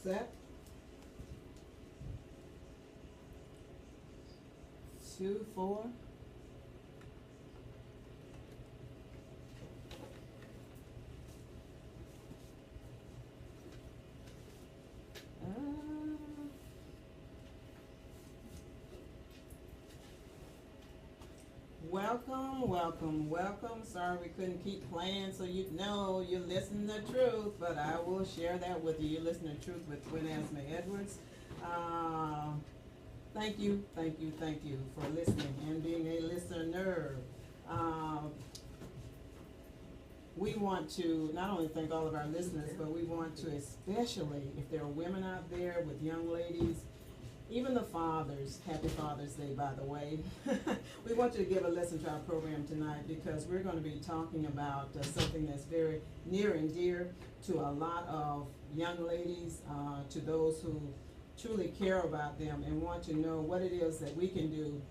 set. 2, 4. Welcome, welcome, welcome. Sorry we couldn't keep playing so you know you're listening to truth, but I will share that with you. You're listening to truth with Gwen Azama-Edwards. Thank you, thank you, thank you for listening and being a listener. We want to not only thank all of our listeners, but we want to especially, if there are women out there with young ladies, even the fathers, happy Father's Day, by the way. We want you to give a listen to our program tonight because we're going to be talking about something that's very near and dear to a lot of young ladies, to those who truly care about them and want to know what it is that we can do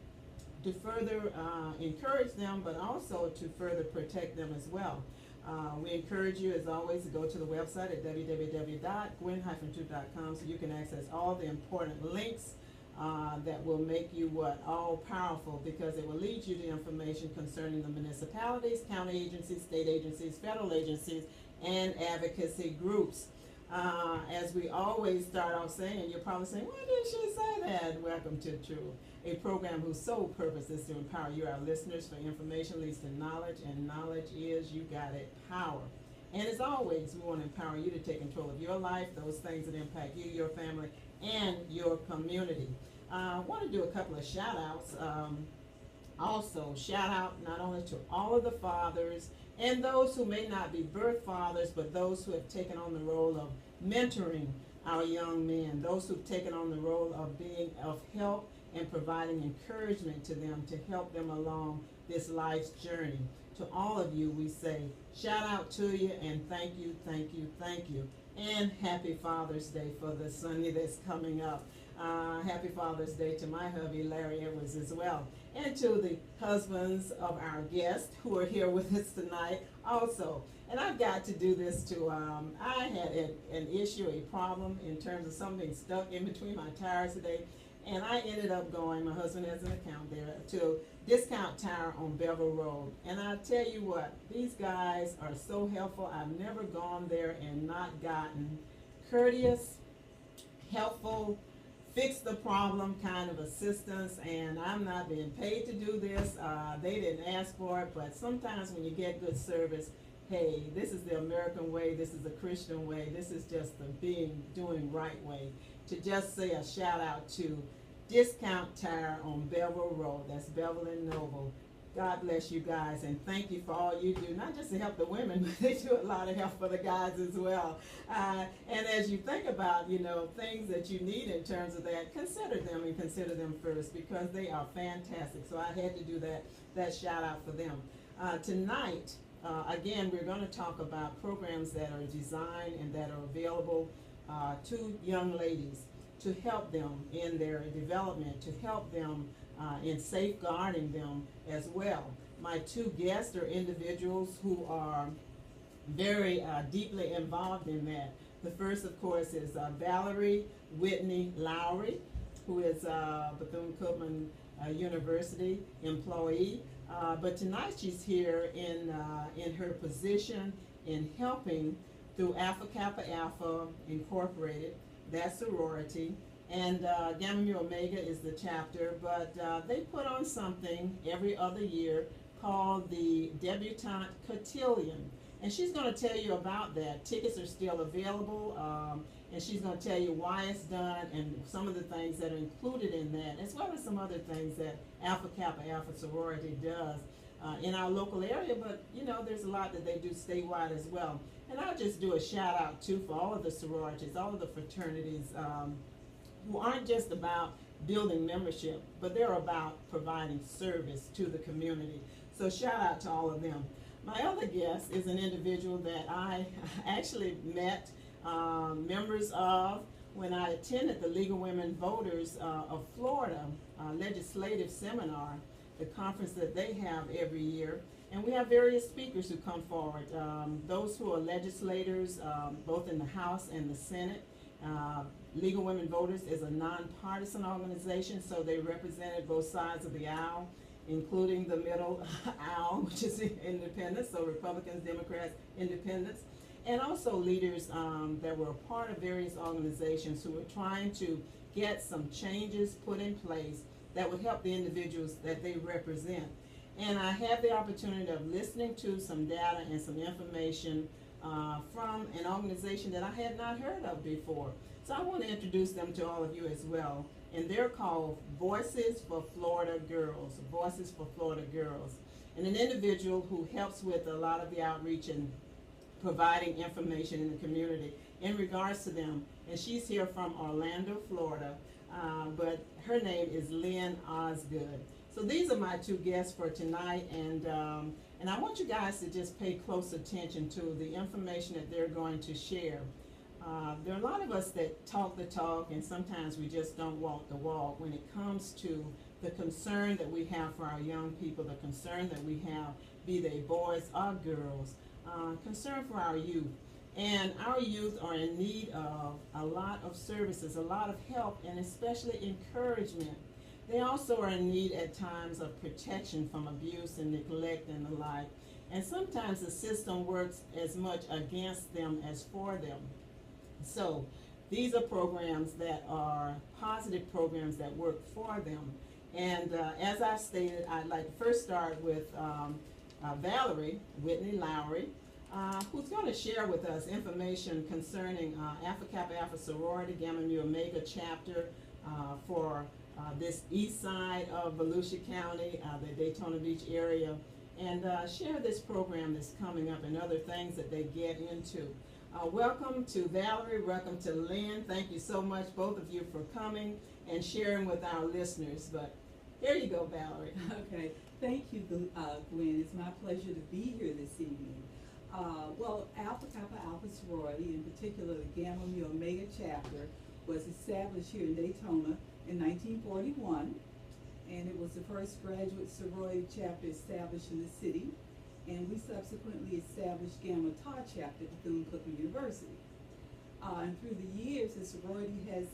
to further encourage them, but also to further protect them as well. We encourage you, as always, to go to the website at www.gwen-truth.com so you can access all the important links that will make you all powerful, because it will lead you to information concerning the municipalities, county agencies, state agencies, federal agencies, and advocacy groups. As we always start off saying, you're probably saying, why did she say that? Welcome to Truth, a program whose sole purpose is to empower you, our listeners, for information leads to knowledge, and knowledge is, you got it, power. And as always, we want to empower you to take control of your life, those things that impact you, your family, and your community. I want to do a couple of shout outs. Also, shout out not only to all of the fathers and those who may not be birth fathers, but those who have taken on the role of mentoring our young men, those who've taken on the role of being of help and providing encouragement to them to help them along this life's journey. To all of you, we say shout out to you and thank you, thank you, thank you. And happy Father's Day for the Sunday that's coming up. Happy Father's Day to my hubby, Larry Edwards, as well. And to the husbands of our guests who are here with us tonight also. And I've got to do this too. I had an issue, a problem in terms of something stuck in between my tires today. And I ended up going, my husband has an account there, to Discount Tire on Bevel Road. And I tell you what, these guys are so helpful. I've never gone there and not gotten courteous, helpful, fix the problem kind of assistance. And I'm not being paid to do this. They didn't ask for it, but sometimes when you get good service, hey, this is the American way, this is the Christian way, this is just the doing right way. To just say a shout out to Discount Tire on Bevel Road. That's Bevel and Noble. God bless you guys, and thank you for all you do, not just to help the women, but they do a lot of help for the guys as well. And as you think about, things that you need in terms of that, consider them and consider them first, because they are fantastic. So I had to do that shout out for them. Tonight, again, we're going to talk about programs that are designed and that are available to young ladies to help them in their development, to help them in safeguarding them as well. My two guests are individuals who are very deeply involved in that. The first, of course, is Valerie Whitney-Lowery, who is a Bethune-Cookman University employee. But tonight she's here in her position in helping through Alpha Kappa Alpha Incorporated, that sorority, and Gamma Mu Omega is the chapter, but they put on something every other year called the Debutante Cotillion, and she's going to tell you about that. Tickets are still available, and she's going to tell you why it's done and some of the things that are included in that, as well as some other things that Alpha Kappa Alpha sorority does in our local area, but there's a lot that they do statewide as well. And I'll just do a shout out too for all of the sororities, all of the fraternities who aren't just about building membership, but they're about providing service to the community. So shout out to all of them. My other guest is an individual that I actually met members of when I attended the League of Women Voters of Florida legislative seminar, the conference that they have every year. And we have various speakers who come forward, those who are legislators, both in the House and the Senate, Legal Women Voters is a nonpartisan organization, so they represented both sides of the aisle, including the middle aisle, which is independents, so Republicans, Democrats, independents, and also leaders that were a part of various organizations who were trying to get some changes put in place that would help the individuals that they represent. And I have the opportunity of listening to some data and some information from an organization that I had not heard of before. So I want to introduce them to all of you as well. And they're called Voices for Florida Girls, Voices for Florida Girls. And an individual who helps with a lot of the outreach and providing information in the community in regards to them. And she's here from Orlando, Florida, but her name is Lynn Osgood. So these are my two guests for tonight, and I want you guys to just pay close attention to the information that they're going to share. There are a lot of us that talk the talk, and sometimes we just don't walk the walk when it comes to the concern that we have for our young people, the concern that we have, be they boys or girls, concern for our youth. And our youth are in need of a lot of services, a lot of help, and especially encouragement. They also are in need at times of protection from abuse and neglect and the like. And sometimes the system works as much against them as for them. So these are programs that are positive programs that work for them. And as I stated, I'd like to first start with Valerie Whitney-Lowery, who's going to share with us information concerning Alpha Kappa Alpha Sorority Gamma Mu Omega chapter for this east side of Volusia County, the Daytona Beach area, and share this program that's coming up and other things that they get into. Welcome to Valerie, welcome to Lynn. Thank you so much, both of you, for coming and sharing with our listeners. But here you go, Valerie. Okay, thank you, Gwen. It's my pleasure to be here this evening. Well, Alpha Kappa Alpha Sorority, in particular the Gamma Mu Omega chapter, was established here in Daytona in 1941, and it was the first graduate sorority chapter established in the city, and we subsequently established Gamma Tau chapter at Bethune-Cookman University. And through the years, the sorority has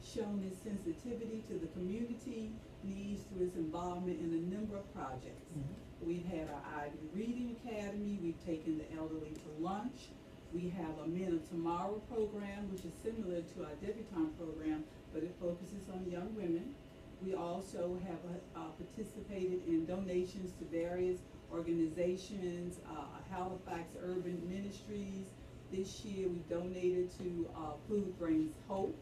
shown its sensitivity to the community needs through its involvement in a number of projects. We've had our Ivy Reading Academy, we've taken the elderly to lunch, we have a Men of Tomorrow program, which is similar to our debutante program, but it focuses on young women. We also have participated in donations to various organizations, Halifax Urban Ministries. This year we donated to Food Brings Hope.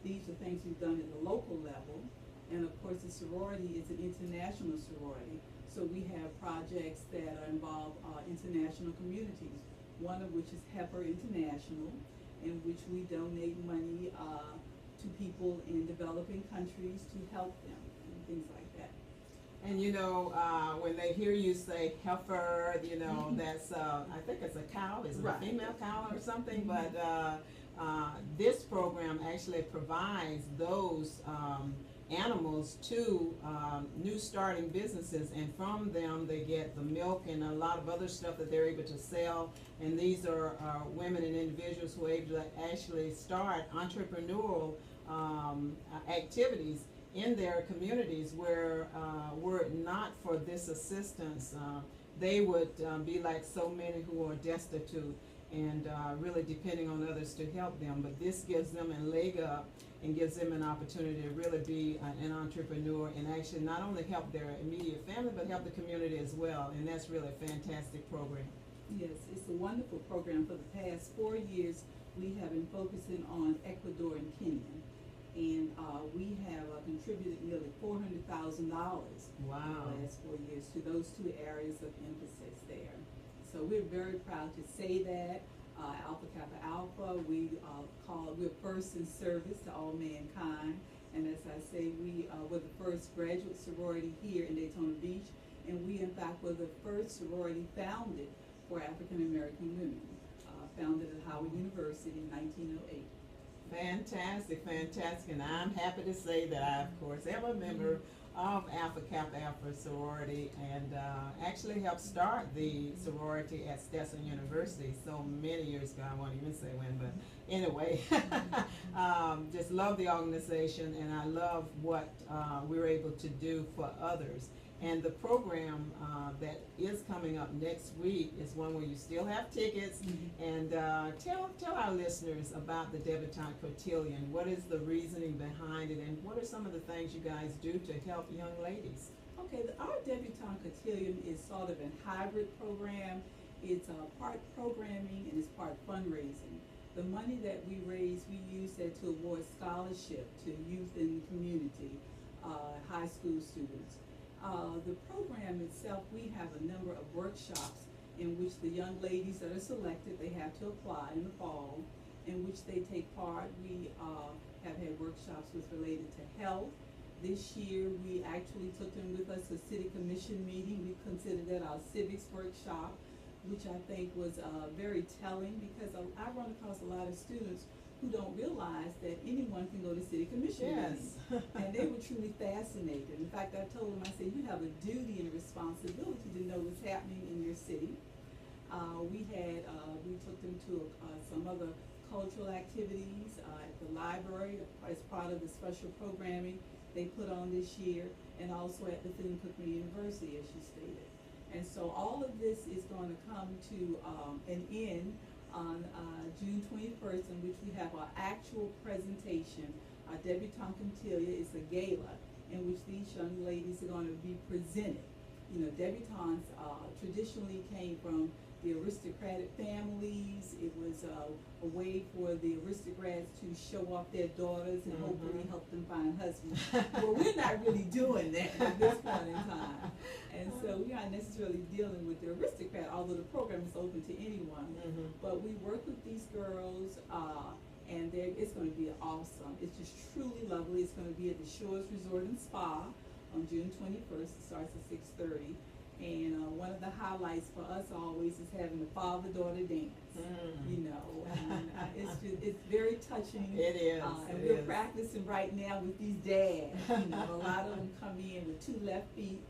These are things we've done at the local level. And of course the sorority is an international sorority. So we have projects that involve international communities, one of which is Heifer International, in which we donate money to people in developing countries to help them and things like that. And you know, when they hear you say heifer, you know, that's, I think it's a cow, is it a female cow or something? But this program actually provides those animals to new starting businesses, and from them they get the milk and a lot of other stuff that they're able to sell. And these are women and individuals who are able to actually start entrepreneurial activities in their communities where were it not for this assistance, they would be like so many who are destitute and really depending on others to help them. But this gives them a leg up and gives them an opportunity to really be an entrepreneur and actually not only help their immediate family, but help the community as well. And that's really a fantastic program. Yes, it's a wonderful program. For the past 4 years, we have been focusing on Ecuador and Kenya. And we have contributed nearly $400,000 wow. in the last 4 years to those two areas of emphasis there. So we're very proud to say that. Alpha Kappa Alpha, we're first in service to all mankind. And as I say, we were the first graduate sorority here in Daytona Beach. And we, in fact, were the first sorority founded for African American women, founded at Howard University in 1908. Fantastic, fantastic. And I'm happy to say that I, of course, am a member of Alpha Kappa Alpha sorority, and actually helped start the sorority at Stetson University so many years ago. I won't even say when, but anyway, just love the organization, and I love what we're able to do for others. And the program that is coming up next week is one where you still have tickets. And tell our listeners about the Debutante Cotillion. What is the reasoning behind it, and what are some of the things you guys do to help young ladies? Okay, our Debutante Cotillion is sort of a hybrid program. It's part programming and it's part fundraising. The money that we raise, we use that to award scholarship to youth in the community, high school students. The program itself, we have a number of workshops in which the young ladies that are selected, they have to apply in the fall, in which they take part. We have had workshops with related to health. This year, we actually took them with us to City Commission meeting. We considered that our civics workshop, which I think was very telling, because I run across a lot of students who don't realize that anyone can go to City Commission meetings. And they were truly fascinated. In fact, I told them, I said, you have a duty and a responsibility to know what's happening in your city. We took them to some other cultural activities at the library as part of the special programming they put on this year, and also at the Philip Cookman University, as you stated. And so all of this is going to come to an end on June 21st, in which we have our actual presentation. Our Debutante Cotillion is a gala in which these young ladies are going to be presented. You know, debutantes traditionally came from the aristocratic families. It was a way for the aristocrats to show off their daughters and hopefully help them find husbands. Well, we're not really doing that at this point in time. And so we aren't necessarily dealing with the aristocrat, although the program is open to anyone. But we work with these girls, and it's going to be awesome. It's just truly lovely. It's going to be at the Shores Resort and Spa on June 21st. It starts at 6:30. And one of the highlights for us always is having the father-daughter dance. You know, and it's very touching. It is. And we're practicing right now with these dads. You know, a lot of them come in with 2 left feet,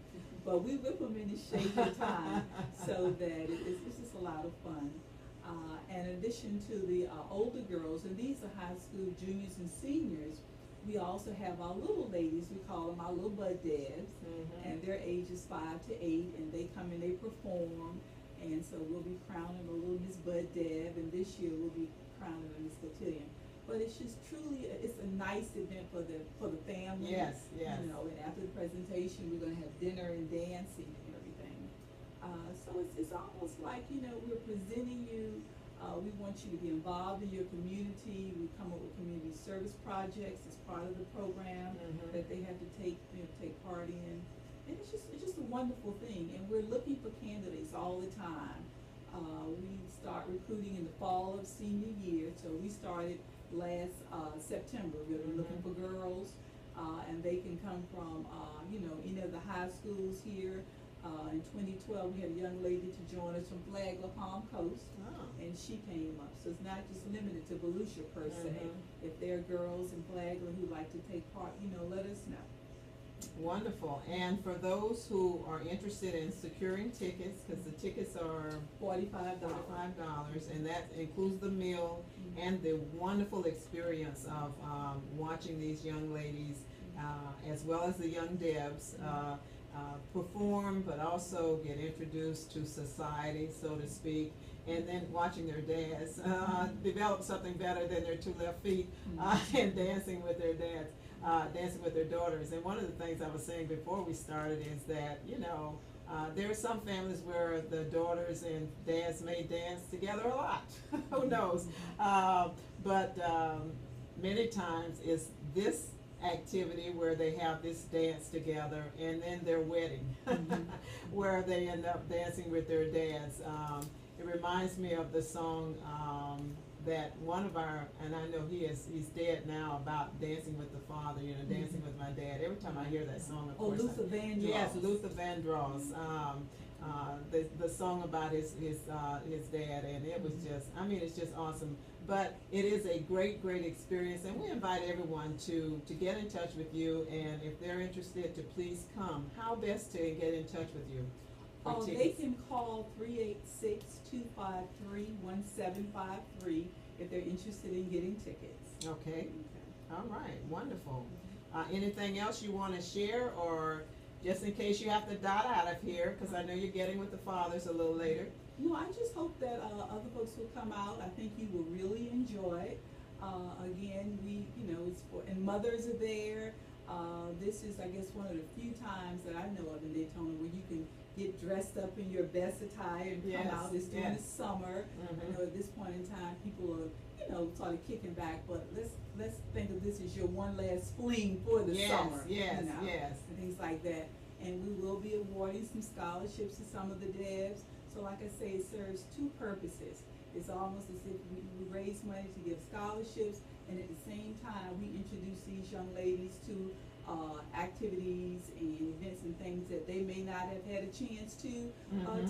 but we whip them into shape in time so that it's just a lot of fun. In addition to the older girls, and these are high school juniors and seniors, we also have our little ladies. We call them our little bud dads, and their ages 5 to 8, and they come and they perform. And so we'll be crowning a little Miss Bud Deb, and this year we'll be crowning a Miss Cotillion. But it's just truly, it's a nice event for the family. Yes, yes. You know, and after the presentation, we're going to have dinner and dancing and everything. So it's almost like, you know, we're presenting you. We want you to be involved in your community. We come up with community service projects as part of the program that they have to take part in. And it's just a wonderful thing. And we're looking for candidates all the time. We start recruiting in the fall of senior year. So we started last September. We were looking for girls, and they can come from you know, any of the high schools here. In 2012, we had a young lady to join us from Flagler Palm Coast, and she came up. So it's not just limited to Volusia per se. If there are girls in Flagler who like to take part, you know, let us know. Wonderful. And for those who are interested in securing tickets, because the tickets are $45, and that includes the meal and the wonderful experience of watching these young ladies, as well as the young Debs, perform, but also get introduced to society, so to speak, and then watching their dads develop something better than their 2 left feet, and dancing with their dads, dancing with their daughters. And one of the things I was saying before we started is that, you know, there are some families where the daughters and dads may dance together a lot. Who knows? But many times it's this activity where they have this dance together, and then their wedding, where they end up dancing with their dads. It reminds me of the song that one of our, and I know he's dead now, about Dancing with the Father, you know, Dancing with My Dad. Every time I hear that song, of course. Luther Vandross. Yes, Luther Vandross. The song about his dad, and it was just, I mean, it's just awesome. But it is a great experience, and we invite everyone to get in touch with you, and if they're interested, to please come. How best to get in touch with you? They can call 386-253-1753 if they're interested in getting tickets. Okay. All right. Wonderful. Anything else you want to share, or just in case you have to dot out of here, because I know you're getting with the fathers a little later? No, I just hope that other folks will come out. I think you will really enjoy it. Again, it's and mothers are there. This is, I guess, one of the few times that I know of in Daytona where you can get dressed up in your best attire and come out. It's during the summer. I know at this point in time people are, sort of kicking back, but let's think of this as your one last fling for the summer. Yes, and things like that. And we will be awarding some scholarships to some of the devs. So like I say, it serves two purposes. It's almost as if we raise money to give scholarships, and at the same time we introduce these young ladies to activities and events and things that they may not have had a chance to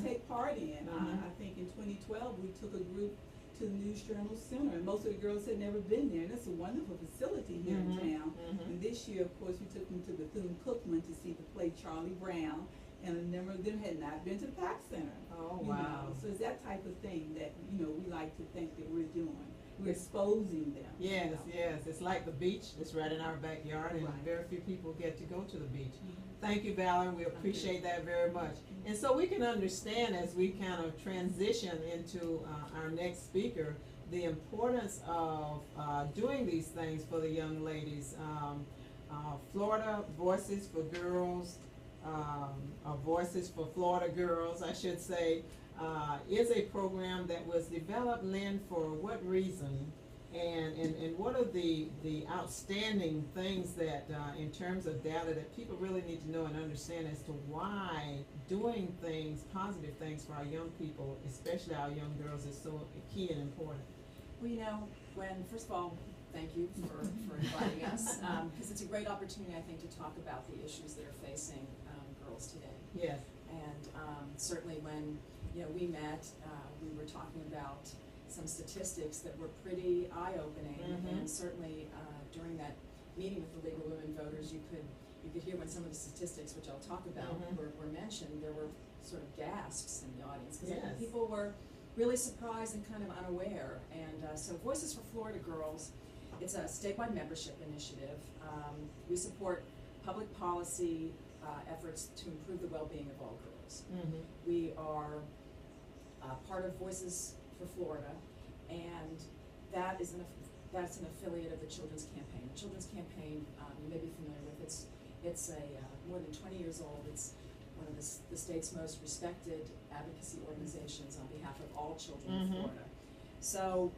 take part in. I think in 2012 we took a group to the News Journal Center, and most of the girls had never been there, and it's a wonderful facility here in town. And this year, of course, we took them to Bethune-Cookman to see the play Charlie Brown, and a number of them had not been to the PAC Center. Oh, wow. So it's that type of thing that, we like to think that we're doing. We're exposing them. Yes. It's like the beach. It's right in our backyard, and very few people get to go to the beach. Thank you, Valerie. We appreciate that very much. And so we can understand, as we kind of transition into our next speaker, the importance of doing these things for the young ladies. Florida Voices for Girls, Voices for Florida Girls, I should say, is a program that was developed, Lynn, for what reason? And what are the outstanding things that, in terms of data, that people really need to know and understand as to why doing things, positive things for our young people, especially our young girls, is so key and important? Well, Gwen, first of all, thank you for inviting us, because it's a great opportunity, I think, to talk about the issues that are facing girls today. Yes. And certainly when we met, we were talking about some statistics that were pretty eye-opening, and certainly during that meeting with the League of Women Voters, you could hear when some of the statistics, which I'll talk about, were mentioned. There were sort of gasps in the audience, because people were really surprised and kind of unaware. And so Voices for Florida Girls, it's a statewide membership initiative. We support public policy efforts to improve the well-being of all girls. We are part of Voices for Florida, and that's an affiliate of the Children's Campaign. The Children's Campaign, you may be familiar with. It's more than 20 years old. It's one of the state's most respected advocacy organizations on behalf of all children in Florida. So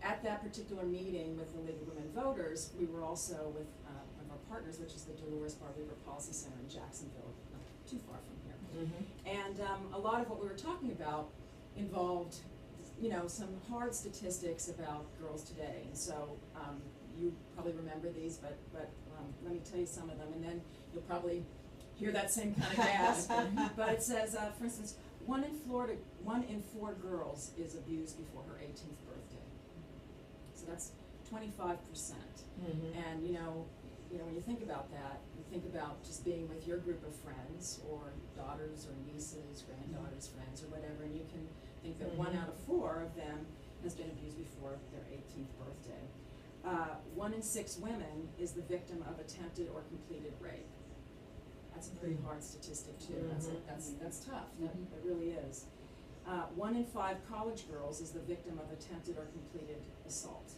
at that particular meeting with the League of Women Voters, we were also with one of our partners, which is the Dolores Barber Policy Center in Jacksonville, not too far from here. And a lot of what we were talking about involved, some hard statistics about girls today. And so you probably remember these, but let me tell you some of them, and then you'll probably hear that same kind of gasp. But it says, for instance, 1 in 4 girls is abused before her 18th birthday. So that's 25%. And when you think about that, you think about just being with your group of friends, or daughters or nieces, granddaughters, friends, or whatever, and you can think that 1 out of 4 of them has been abused before their 18th birthday. 1 in 6 women is the victim of attempted or completed rape. That's a pretty hard statistic too. That's tough. It really is. 1 in 5 college girls is the victim of attempted or completed assault.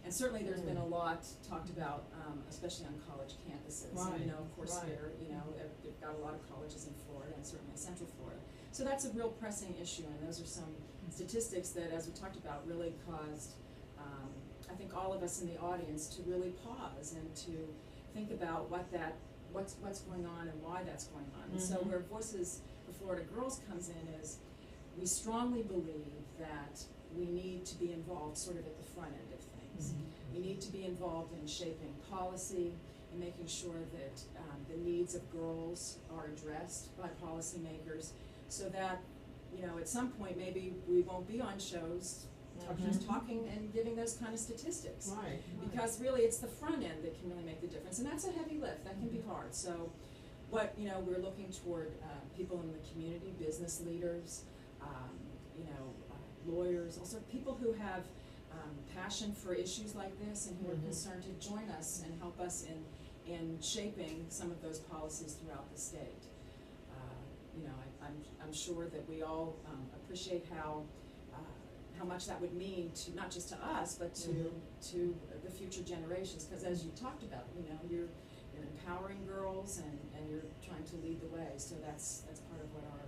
And certainly there's been a lot talked about, especially on college campuses. And, of course, they've got a lot of colleges in Florida, and certainly in Central Florida. So that's a real pressing issue, and those are some statistics that, as we talked about, really caused, I think, all of us in the audience to really pause and to think about what's going on and why that's going on. And so where Voices for Florida Girls comes in is we strongly believe that we need to be involved sort of at the front end of things. We need to be involved in shaping policy and making sure that the needs of girls are addressed by policymakers, so that, you know, at some point maybe we won't be on shows just talking and giving those kind of statistics. Right. Because really it's the front end that can really make the difference, and that's a heavy lift, that can be hard. So what, you know, we're looking toward people in the community, business leaders, you know, lawyers, also people who have passion for issues like this and who are concerned to join us and help us in shaping some of those policies throughout the state. You know, I'm sure that we all appreciate how much that would mean to, not just to us, but to the future generations, because as you talked about, you know, you're empowering girls and you're trying to lead the way, so that's part of what our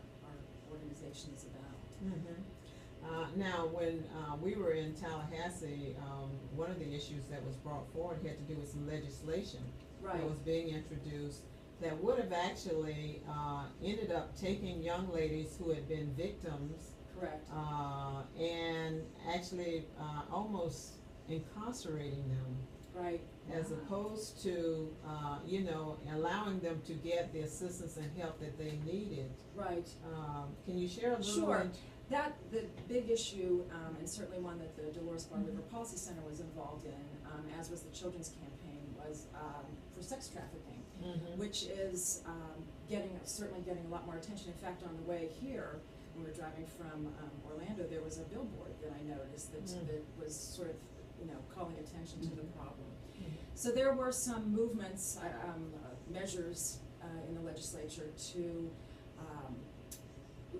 organization is about. Now, when we were in Tallahassee, one of the issues that was brought forward had to do with some legislation that was being introduced that would have actually ended up taking young ladies who had been victims, correct, and actually almost incarcerating them. Right. As opposed to, you know, allowing them to get the assistance and help that they needed. Right. Can you share a little? Sure. That, the big issue, and certainly one that the Dolores Bar River Policy Center was involved in, as was the Children's Campaign, was for sex trafficking, which is certainly getting a lot more attention. In fact, on the way here, when we were driving from Orlando, there was a billboard that I noticed that was sort of, you know, calling attention to the problem. So there were some movements, measures in the legislature to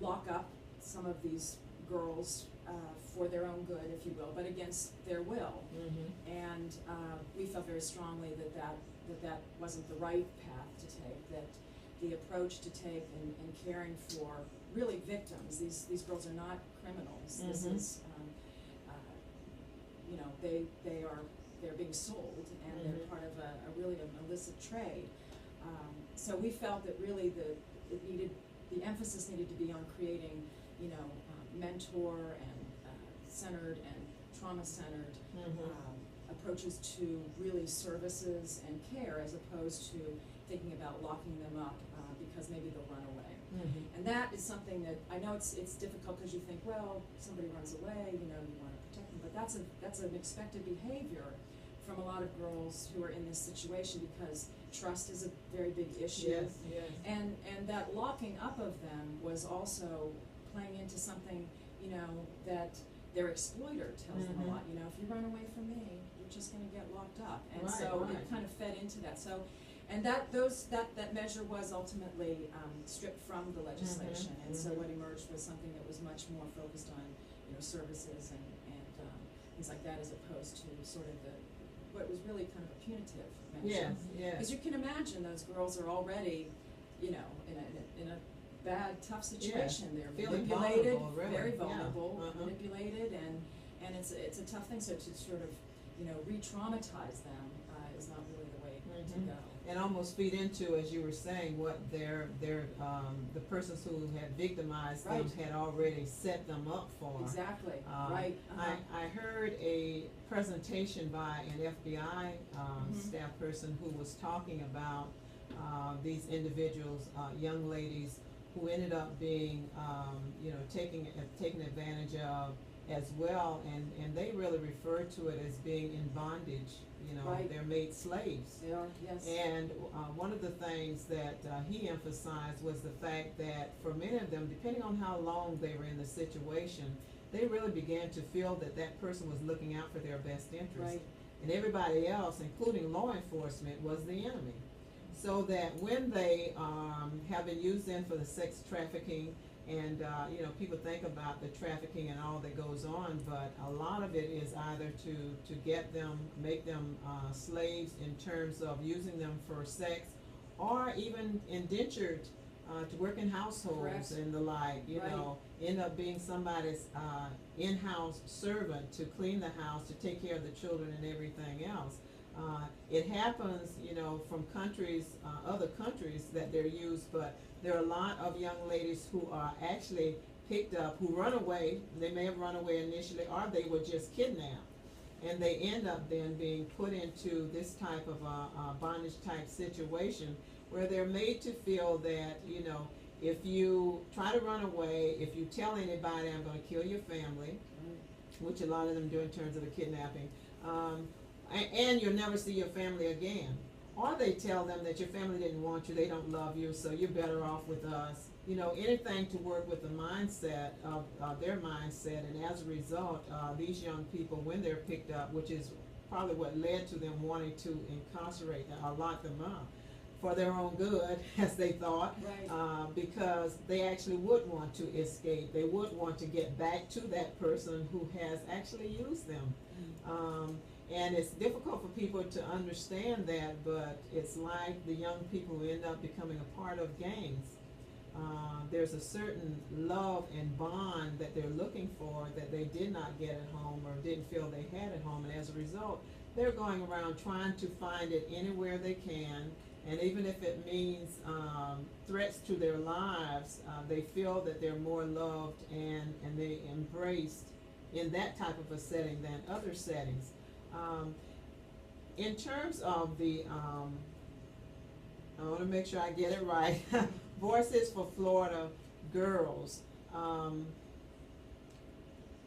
lock up some of these girls for their own good, if you will, but against their will. And we felt very strongly that wasn't the right path to take, that the approach to take in caring for really victims, these girls are not criminals. This is, you know, they're being sold, and they're part of a really an illicit trade. So we felt that really the emphasis needed to be on creating, you know, mentor and centered and trauma-centered approaches to really services and care, as opposed to thinking about locking them up because maybe they'll run away. And that is something that I know it's difficult, because you think, well, somebody runs away, you know, you want to protect them, but that's an expected behavior from a lot of girls who are in this situation, because trust is a very big issue. And that locking up of them was also playing into something, you know, that their exploiter tells them a lot. You know, if you run away from me, you're just going to get locked up. And so it kind of fed into that. So, and that measure was ultimately stripped from the legislation. And so what emerged was something that was much more focused on, you know, services and things like that, as opposed to sort of what was really kind of a punitive measure. Because you can imagine those girls are already, you know, in a bad, tough situation. They're manipulated, very vulnerable, manipulated, and it's a tough thing. So to sort of, you know, re-traumatize them is not really the way to go. And almost feed into, as you were saying, what the persons who had victimized them had already set them up for. Exactly. I heard a presentation by an FBI staff person who was talking about these individuals, young ladies, who ended up being, you know, taken advantage of as well, and they really refer to it as being in bondage. You know, they're made slaves. They are, yes. And one of the things that he emphasized was the fact that for many of them, depending on how long they were in the situation, they really began to feel that that person was looking out for their best interest. And everybody else, including law enforcement, was the enemy. So that when they have been used in for the sex trafficking, and you know, people think about the trafficking and all that goes on, but a lot of it is either to get them, make them slaves in terms of using them for sex, or even indentured to work in households and the like, you know, end up being somebody's in-house servant to clean the house, to take care of the children and everything else. It happens, you know, from countries, other countries that they're used, but there are a lot of young ladies who are actually picked up, who run away. They may have run away initially, or they were just kidnapped. And they end up then being put into this type of a bondage type situation where they're made to feel that, you know, if you try to run away, if you tell anybody, I'm going to kill your family, which a lot of them do in terms of the kidnapping, and you'll never see your family again. Or they tell them that your family didn't want you, they don't love you, so you're better off with us. You know, anything to work with the mindset of their mindset, and as a result, these young people, when they're picked up, which is probably what led to them wanting to incarcerate or lock them up for their own good, as they thought, Right. because they actually would want to escape. They would want to get back to that person who has actually used them. And it's difficult for people to understand that, but it's like the young people who end up becoming a part of gangs. There's a certain love and bond that they're looking for that they did not get at home or didn't feel they had at home, and as a result, they're going around trying to find it anywhere they can, and even if it means threats to their lives, they feel that they're more loved and they embraced in that type of a setting than other settings. In terms of the, I want to make sure I get it right, Voices for Florida Girls,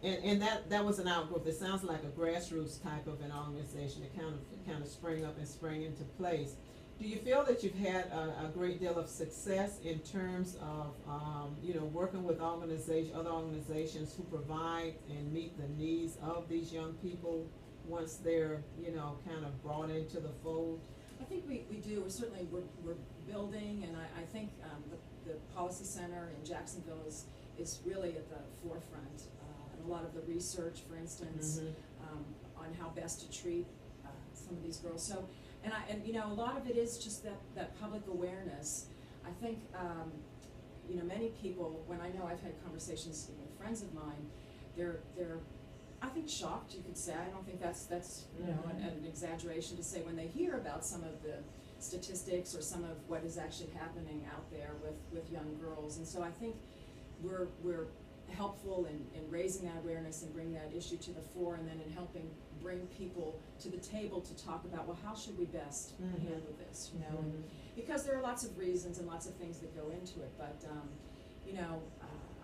and that was an outgrowth. It sounds like a grassroots type of an organization that kind of sprang up and sprang into place. Do you feel that you've had a great deal of success in terms of you know, working with other organizations who provide and meet the needs of these young people once they're, you know, kind of brought into the fold? I think we do. We're building, and I think the Policy Center in Jacksonville is really at the forefront. And a lot of the research, for instance, on how best to treat some of these girls. So, and you know, a lot of it is just that public awareness. I think you know, many people, when I know I've had conversations with friends of mine, they're I think shocked, you could say. I don't think that's you know, an exaggeration to say when they hear about some of the statistics or some of what is actually happening out there with young girls. And so I think we're helpful in raising that awareness and bringing that issue to the fore, and then in helping bring people to the table to talk about, well, how should we best handle this, you know? And because there are lots of reasons and lots of things that go into it, but you know,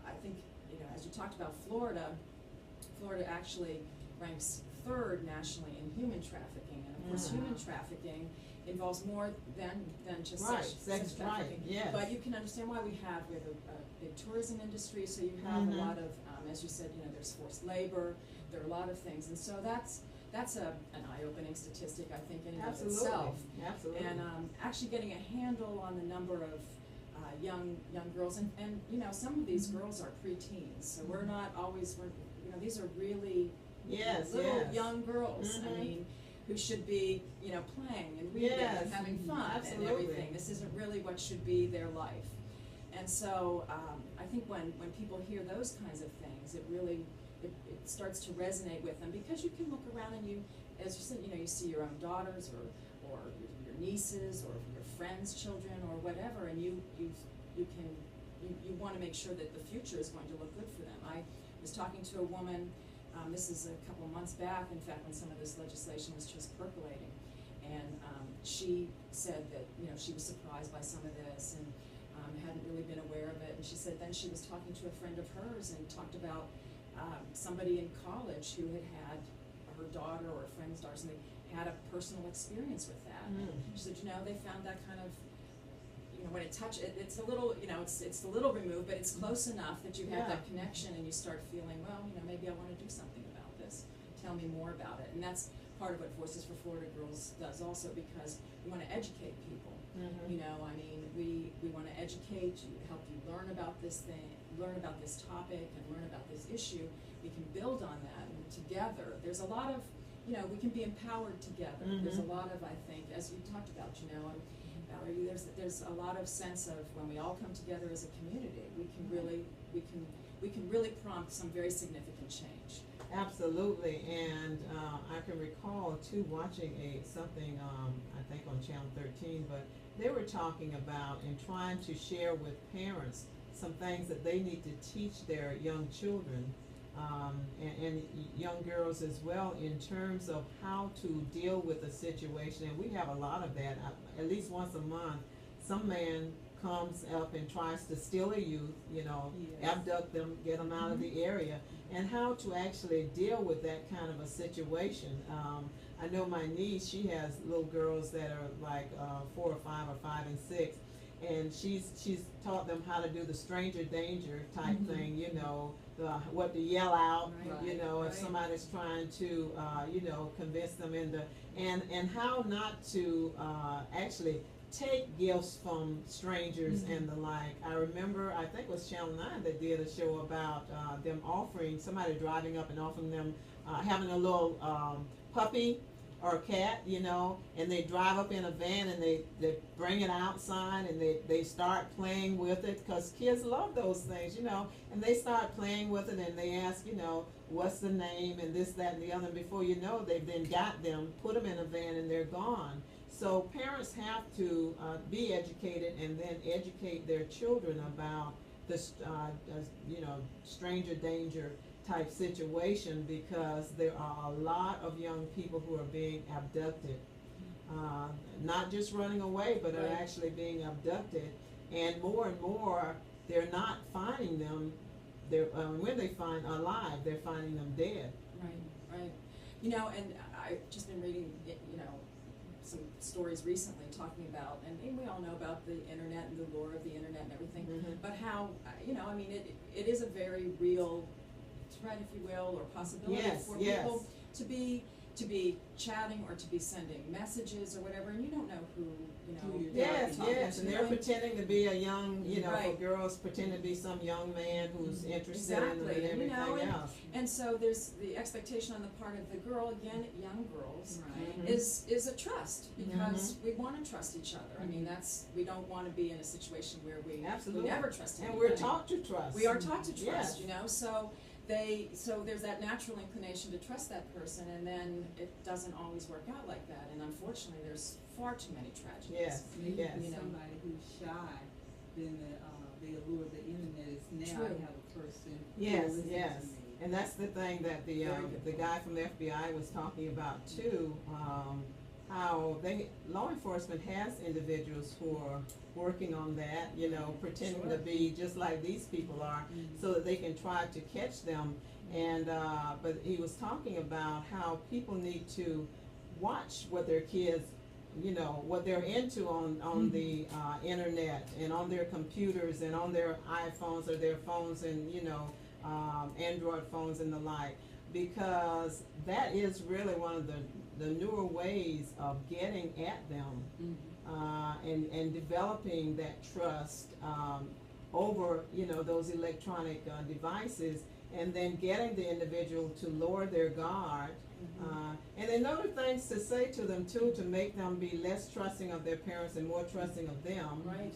I think, you know, as you talked about Florida actually ranks 3rd nationally in human trafficking, and of course human trafficking involves more than just sex trafficking. Yes. But you can understand why we have a big tourism industry, so you have a lot of, as you said, you know, there's forced labor, there are a lot of things, and so that's an eye-opening statistic, I think, in and of itself. Absolutely. And actually getting a handle on the number of young girls, and you know, some of these girls are preteens, so we're not always, you know, these are really little young girls. I mean, who should be, you know, playing and reading and having fun and everything. This isn't really what should be their life. And so I think when people hear those kinds of things, it really it starts to resonate with them, because you can look around and you, as you said, you know, you see your own daughters or your nieces or your friends' children or whatever, and you want to make sure that the future is going to look good for them. I was talking to a woman, this is a couple of months back, in fact, when some of this legislation was just percolating, and she said that, you know, she was surprised by some of this and hadn't really been aware of it, and she said then she was talking to a friend of hers and talked about somebody in college who had her daughter or a friend's daughter, something, had a personal experience with that. And she said, you know, they found that kind of, you know, when it touched it, it's a little, you know, it's a little removed, but it's close enough that you have that connection, and you start feeling, well, you know, maybe I want to do something about this. Tell me more about it. And that's part of what Voices for Florida Girls does also, because we want to educate people. You know, I mean, we want to educate you, help you learn about this thing, learn about this topic, and learn about this issue. We can build on that, and together, there's a lot of, you know, we can be empowered together. There's a lot of, I think, as you talked about, you know, Valerie, there's a lot of sense of when we all come together as a community, we can really prompt some very significant change. Absolutely, and I can recall too watching something I think on Channel 13, but they were talking about and trying to share with parents some things that they need to teach their young children, and young girls as well, in terms of how to deal with a situation. And we have a lot of that. At least once a month, some man comes up and tries to steal a youth, you know, Yes. abduct them, get them out of the area, and how to actually deal with that kind of a situation. I know my niece, she has little girls that are like 4 or 5 or 5 and 6, and she's taught them how to do the stranger danger type thing, you know, what to yell out, Right. you know, if Right. somebody's trying to, you know, convince them into, and how not to actually take gifts from strangers and the like. I remember, I think it was Channel 9 that did a show about them offering, somebody driving up and offering them, having a little puppy or a cat, you know, and they drive up in a van and they bring it outside and they start playing with it, because kids love those things, you know, and they start playing with it and they ask, you know, what's the name and this, that, and the other, and before you know, they've then got them, put them in a van, and they're gone. So parents have to be educated and then educate their children about this, you know, stranger danger type situation, because there are a lot of young people who are being abducted, not just running away, but are Right. actually being abducted, and more they're not finding them. They're when they find alive, they're finding them dead. Right, right. You know, and I've just been reading, you know, some stories recently talking about, and we all know about the internet and the lure of the internet and everything, but how, you know, I mean, it is a very real threat, if you will, or possibility Yes, for yes. people to be chatting or to be sending messages or whatever, and you don't know who, you know, Who you're Yes, talking yes, to. and they're pretending to be a young, you know, for Right. girls pretending to be some young man who's interested in them and Exactly, and, you everything know, else. And so there's the expectation on the part of the girl, again, young girls, Right. is a trust, because we want to trust each other. I mean, we don't want to be in a situation where we Absolutely. never trust And anybody. we're taught to trust. We are taught to trust, Yes. you know, so there's that natural inclination to trust that person, and then it doesn't always work out like that, and unfortunately, there's far too many tragedies. Yes, Maybe yes. for somebody who's shy, then the allure of the internet is now I True. have a person who Yes, listens yes, to me. and that's the thing that the Very good the point. guy from the FBI was talking about too. How law enforcement has individuals who are working on that, you know, pretending to Sure. be just like these people are, so that they can try to catch them. And but he was talking about how people need to watch what their kids, you know, what they're into on the internet and on their computers and on their iPhones or their phones and, you know, Android phones and the like, because that is really one of the newer ways of getting at them, and developing that trust over, you know, those electronic devices, and then getting the individual to lower their guard. And then other things to say to them too, to make them be less trusting of their parents and more trusting of them. Right.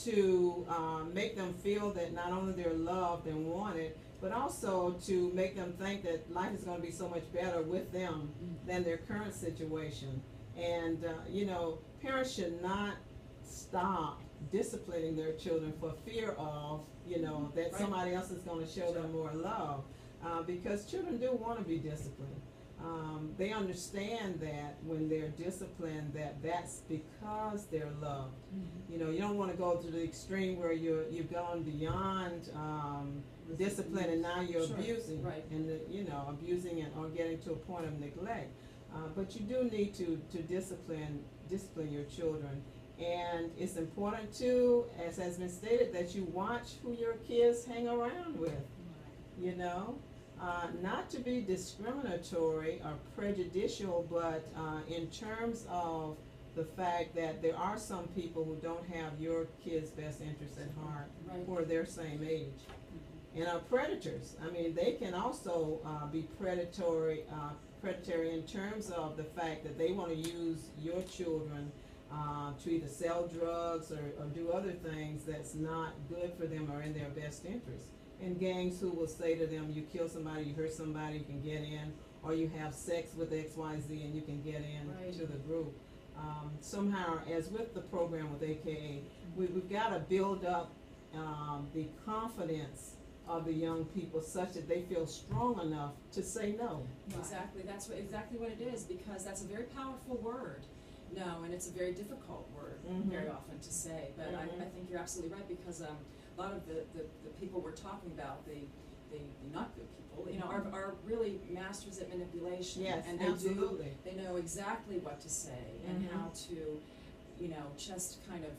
To make them feel that not only they're loved and wanted, but also to make them think that life is going to be so much better with them than their current situation. And you know, parents should not stop disciplining their children for fear of, you know, that Right. somebody else is going to show them more love, because children do want to be disciplined. They understand that when they're disciplined, that's because they're loved. You know, you don't want to go to the extreme where you've gone beyond discipline and now you're Sure. abusing, Right. and you know, abusing it or getting to a point of neglect. But you do need to discipline your children, and it's important too, as has been stated, that you watch who your kids hang around with. You know, not to be discriminatory or prejudicial, but in terms of the fact that there are some people who don't have your kids' best interests at heart, Right. who are their same age, and are predators. I mean, they can also be predatory in terms of the fact that they want to use your children to either sell drugs or do other things that's not good for them or in their best interest. And gangs who will say to them, you kill somebody, you hurt somebody, you can get in, or you have sex with XYZ and you can get in Right. to the group. Somehow, as with the program with AKA, we've got to build up the confidence of the young people such that they feel strong enough to say no. Exactly, that's exactly what it is, because that's a very powerful word, no, and it's a very difficult word very often to say, but I think you're absolutely right, because a lot of the people we're talking about, the not good people, you know, are really masters at manipulation. Yes, and absolutely. They know exactly what to say and how to, you know, just kind of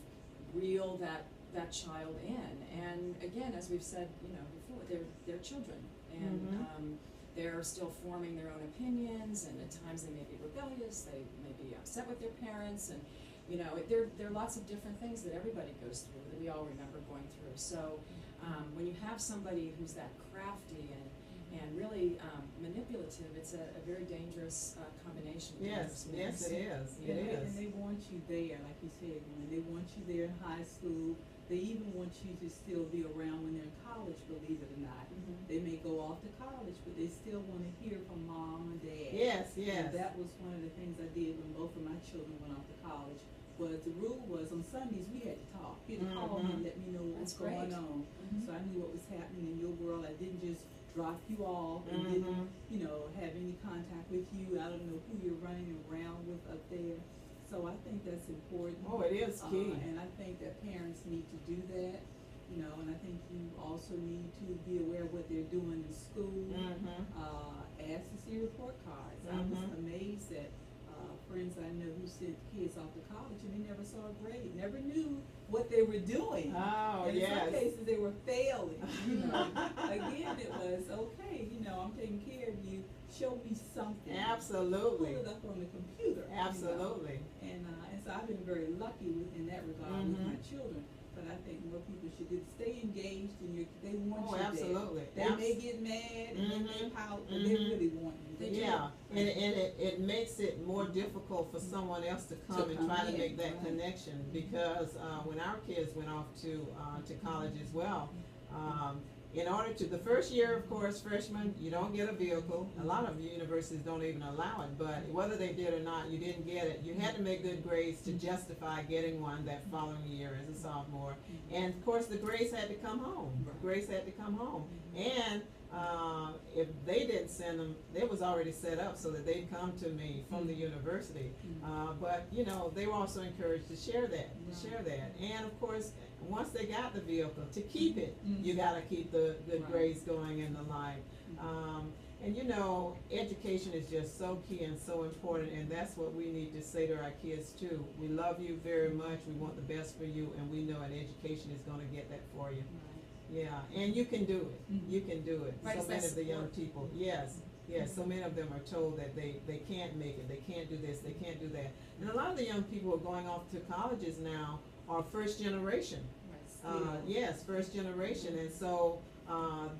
reel that child in. And again, as we've said, you know, before, they're children, and they're still forming their own opinions, and at times they may be rebellious, they may be upset with their parents, and you know, there are lots of different things that everybody goes through that we all remember going through. So when you have somebody who's that crafty and really manipulative, it's a very dangerous combination. Yes, yes, it is. It is. And they want you there, like you said, when they want you there in high school. They even want you to still be around when they're in college, believe it or not. They may go off to college, but they still want to hear from mom and dad. Yes, yes. And that was one of the things I did when both of my children went off to college. Was the rule was on Sundays we had to talk. You had to call me and let me know what was going on. So I knew what was happening in your world. I didn't just drop you off and didn't, you know, have any contact with you. I don't know who you're running around with up there. So I think that's important. Oh, it is key. And I think that parents need to do that, you know, and I think you also need to be aware of what they're doing in school. Ask to see report cards. I was amazed at friends I know who sent kids off to college and they never saw a grade, never knew what they were doing. Oh, and yes. in some cases they were failing. You know, again, it was okay. You know, I'm taking care of you. Show me something. Absolutely. Pull it up on the computer. Absolutely. You know? And so I've been very lucky in that regard with my children. But I think more people should stay engaged in they want you absolutely. there. They may get mad and they may pout, but they really want you. Yeah, and it makes it more difficult for someone else to come and try to make that connection, because when our kids went off to college as well, in order to, the first year, of course, freshmen, you don't get a vehicle. A lot of universities don't even allow it, but whether they did or not, you didn't get it. You had to make good grades to justify getting one that following year as a sophomore. And of course, the grades had to come home. The grades had to come home. And if they didn't send them, it was already set up so that they'd come to me from the university. But you know, they were also encouraged to share that, And of course, once they got the vehicle, to keep it, you got to keep the good grades going and the like. And you know, education is just so key and so important, and that's what we need to say to our kids too. We love you very much. We want the best for you, and we know an education is going to get that for you. Yeah, and you can do it. You can do it. Right, so many of the young people, yes, so many of them are told that they can't make it, they can't do this, they can't do that. And a lot of the young people who are going off to colleges now are first generation. Yes, first generation, and so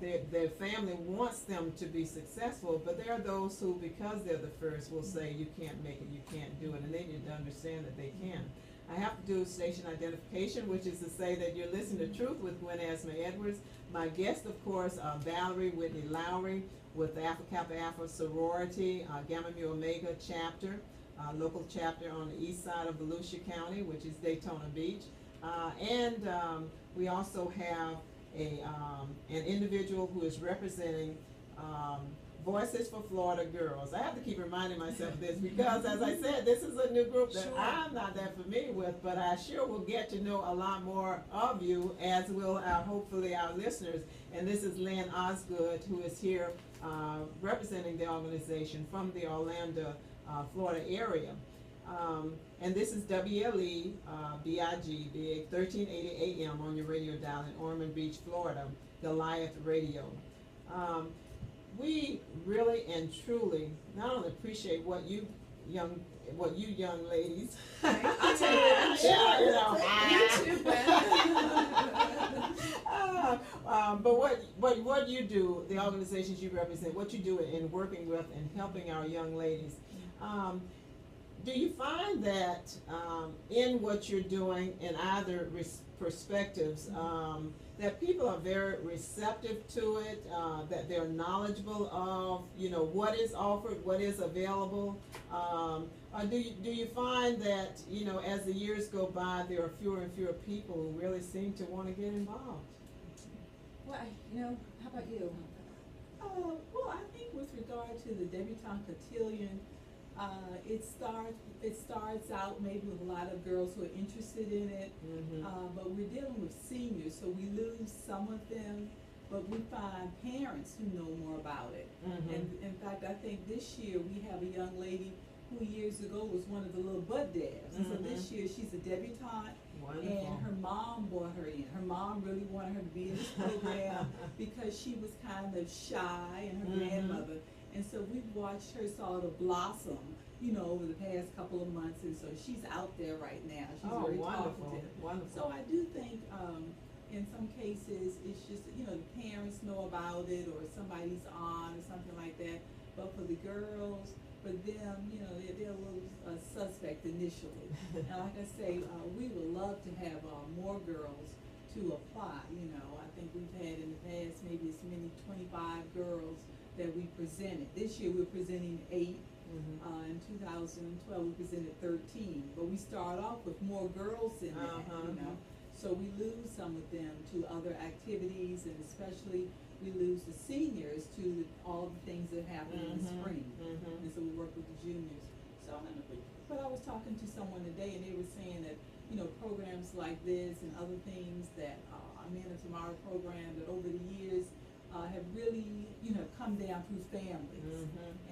their family wants them to be successful, but there are those who, because they're the first, will say you can't make it, you can't do it, and they need to understand that they can. I have to do station identification, which is to say that you're listening to Truth with Gwen Azama-Edwards. My guest, of course, Valerie Whitney-Lowery with the Alpha Kappa Alpha sorority, Gamma Mu Omega chapter, local chapter on the east side of Volusia County, which is Daytona Beach. And we also have an individual who is representing Voices for Florida Girls. I have to keep reminding myself of this because, as I said, this is a new group that I'm not that familiar with, but I sure will get to know a lot more of you, as will hopefully our listeners. And this is Lynn Osgood, who is here representing the organization from the Orlando, Florida area. And this is WLE BIG, Big 1380 AM on your radio dial in Ormond Beach, Florida, Goliath Radio. We really and truly not only appreciate what you young ladies. I'll tell you that. Yeah, you know. You too, Gwen. But what you do, the organizations you represent, what you do in working with and helping our young ladies. Do you find that in what you're doing in either perspectives, that people are very receptive to it, that they're knowledgeable of, what is offered, what is available. Or do you find that, as the years go by, there are fewer and fewer people who really seem to want to get involved? Well, how about you? Well, I think with regard to the debutante cotillion, it starts out maybe with a lot of girls who are interested in it, but we're dealing with seniors, so we lose some of them, but we find parents who know more about it. And in fact, I think this year we have a young lady who years ago was one of the little bud devs, and so this year she's a debutante. Wonderful. And her mom brought her in. Her mom really wanted her to be in this program because she was kind of shy, and her grandmother. And so we've watched her sort of blossom, over the past couple of months. And so she's out there right now. She's very talkative. Wonderful. So I do think in some cases it's just, the parents know about it or somebody's on or something like that. But for the girls, for them, they're a little suspect initially. And like I say, we would love to have more girls to apply. I think we've had in the past maybe as many 25 girls that we presented. This year we're presenting 8. In 2012 we presented 13. But we start off with more girls in that, So we lose some of them to other activities, and especially we lose the seniors to all the things that happen in the spring. And so we work with the juniors. But I was talking to someone today, and they were saying that, programs like this and other things that our Men of Tomorrow program, that over the years have really, come down through families.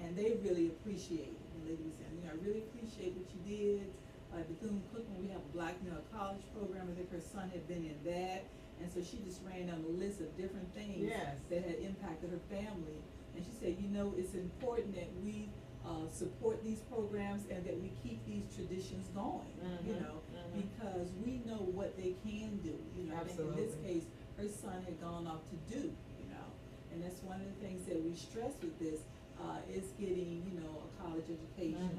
And they really appreciate it. And the lady was saying, I really appreciate what you did. Bethune-Cookman, we have a Black Male College program. I think her son had been in that. And so she just ran down a list of different things that had impacted her family. And she said, it's important that we support these programs and that we keep these traditions going, because we know what they can do. I think in this case, her son had gone off to do, and that's one of the things that we stress with this, is getting, a college education.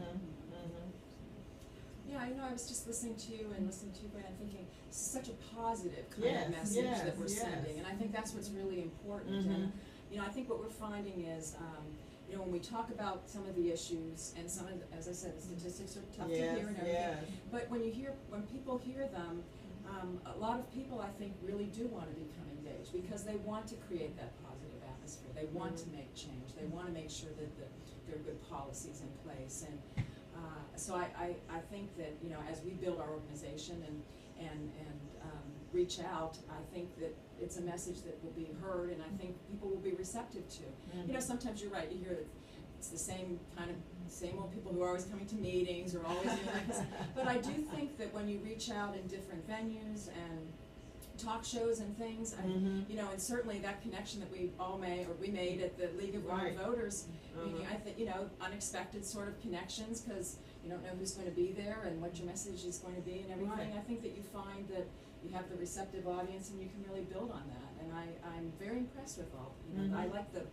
Yeah, I was just listening to you and listening to you, Gwen, and thinking, this is such a positive kind of message that we're sending, and I think that's what's really important. And I think what we're finding is, when we talk about some of the issues, and some of, as I said, the statistics are tough to hear and everything, but when people hear them, a lot of people, I think, really do want to become engaged because they want to create that positive atmosphere. They want to make change. They want to make sure that there are good policies in place. And so I think that, as we build our organization and reach out, I think that it's a message that will be heard, and I think people will be receptive to. Sometimes you're right, you hear that it's the same old people who are always coming to meetings or always but I do think that when you reach out in different venues and talk shows and things, and certainly that connection that we made at the League of Women Voters meeting, I think, unexpected sort of connections, because you don't know who's going to be there and what your message is going to be and everything. I think that you find that you have the receptive audience and you can really build on that, and I'm very impressed with all. I like the